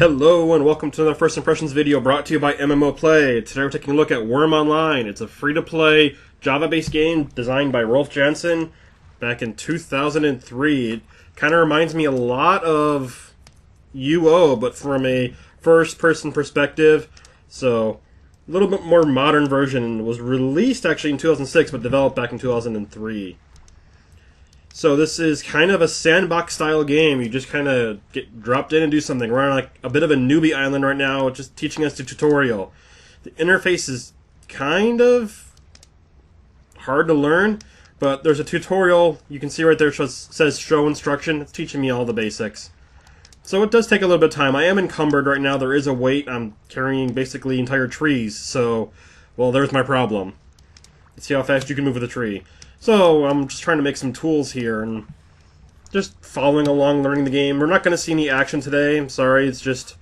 Hello and welcome to another First Impressions video brought to you by MMO Play. Today we're taking a look at Wurm Online. It's a free-to-play Java-based game designed by Rolf Janson back in 2003. It kind of reminds me a lot of UO, but from a first-person perspective. So, a little bit more modern version. It was released actually in 2006, but developed back in 2003. So this is kind of a sandbox-style game. You just kind of get dropped in and do something. We're on like a bit of a Newbie island right now, just teaching us the tutorial. The interface is kind of hard to learn, but there's a tutorial. You can see right there it says show instruction. It's teaching me all the basics. So it does take a little bit of time. I am encumbered right now. There is a weight. I'm carrying basically entire trees. So, well, there's my problem. Let's see how fast you can move with a tree. So, I'm just trying to make some tools here, and just following along, learning the game. We're not going to see any action today, I'm sorry, it's just...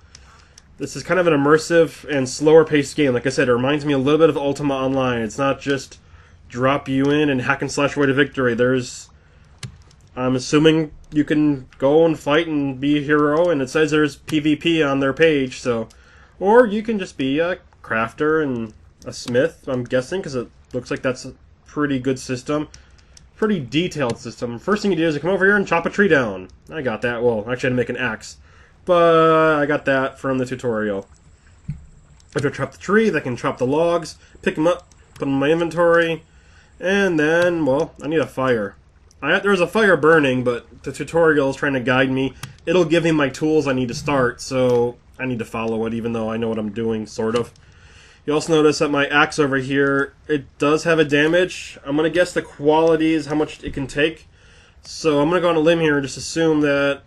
This is kind of an immersive and slower-paced game. Like I said, it reminds me a little bit of Ultima Online. It's not just drop you in and hack and slash way to victory. I'm assuming you can go and fight and be a hero, and it says there's PvP on their page, so... Or you can just be a crafter and a smith, I'm guessing, because it looks like that's a pretty good system. Pretty detailed system. First thing you do is you come over here and chop a tree down. I got that. Well, actually I had to make an axe. But I got that from the tutorial. After I chop the tree, I can chop the logs, pick them up, put them in my inventory, and then, well, I need a fire. There's a fire burning, but the tutorial is trying to guide me. It'll give me my tools I need to start, so I need to follow it, even though I know what I'm doing, sort of. You also notice that my axe over here, it does have a damage. I'm going to guess the quality is how much it can take. So I'm going to go on a limb here and just assume that,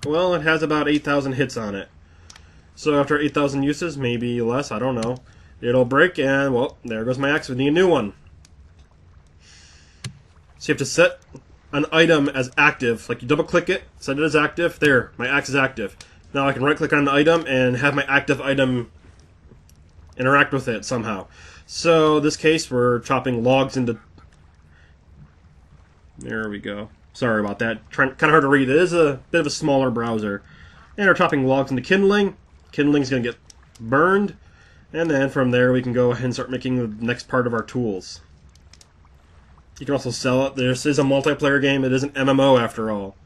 well, it has about 8,000 hits on it. So after 8,000 uses, maybe less, I don't know, it'll break and, well, there goes my axe. We need a new one. So you have to set an item as active. Like you double click it, set it as active. There, my axe is active. Now I can right click on the item and have my active item interact with it somehow. So, in this case, we're chopping logs into... There we go. Sorry about that. Kind of hard to read. It is a bit of a smaller browser. And we're chopping logs into kindling. Kindling's going to get burned. And then from there, we can go ahead and start making the next part of our tools. You can also sell it. This is a multiplayer game. It is an MMO after all.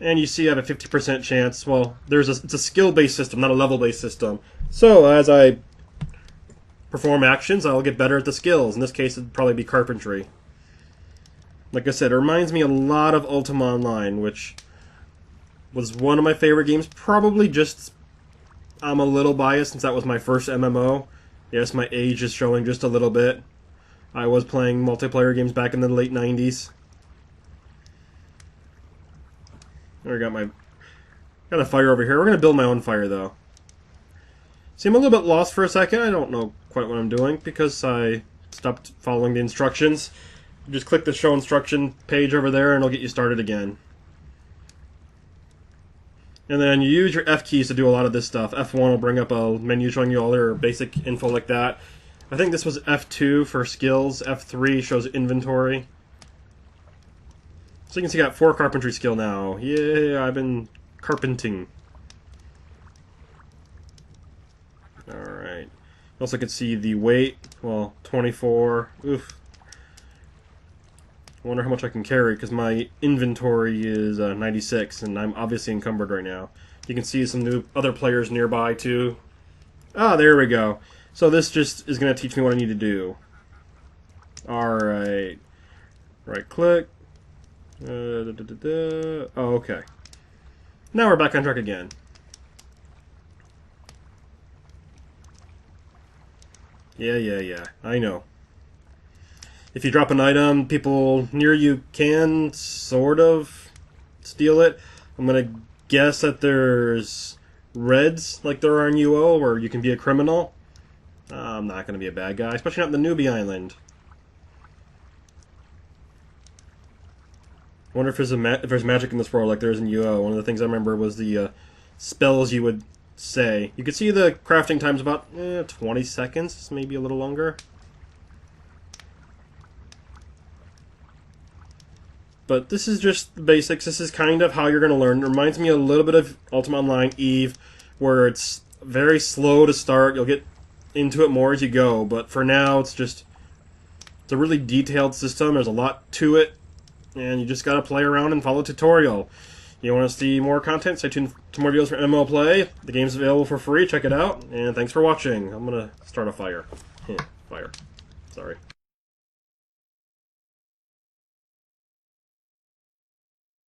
And you see I have a 50% chance. Well, it's a skill-based system, not a level-based system. So as I perform actions, I'll get better at the skills. In this case, it'd probably be carpentry. Like I said, it reminds me a lot of Ultima Online, which was one of my favorite games. Probably just, I'm a little biased since that was my first MMO. Yes, my age is showing just a little bit. I was playing multiplayer games back in the late 90s. I got a fire over here. We're going to build my own fire, though. See, I'm a little bit lost for a second. I don't know quite what I'm doing because I stopped following the instructions. You just click the show instruction page over there and it'll get you started again. And then you use your F keys to do a lot of this stuff. F1 will bring up a menu showing you all your basic info like that. I think this was F2 for skills. F3 shows inventory. So you can see I got 4 carpentry skill now. Yeah, I've been carpenting. Alright. You also can see the weight. Well, 24. Oof. I wonder how much I can carry, because my inventory is 96, and I'm obviously encumbered right now. You can see some new other players nearby, too. Ah, there we go. So this just is going to teach me what I need to do. Alright. Right click. Oh, okay. Now we're back on track again. Yeah. I know. If you drop an item, people near you can sort of steal it. I'm gonna guess that there's reds like there are in UO where you can be a criminal. I'm not gonna be a bad guy, especially not in the Newbie island. I wonder if there's magic in this world like there is in UO. One of the things I remember was the spells you would say. You could see the crafting time's about 20 seconds, maybe a little longer. but this is just the basics. This is kind of how you're going to learn. It reminds me a little bit of Ultima Online Eve, where it's very slow to start. You'll get into it more as you go, but for now it's a really detailed system. There's a lot to it, and you just got to play around and follow the tutorial. You want to see more content? Stay tuned to more videos from MMO Play. The game's available for free. Check it out, and thanks for watching. I'm going to start a fire. Fire. Sorry.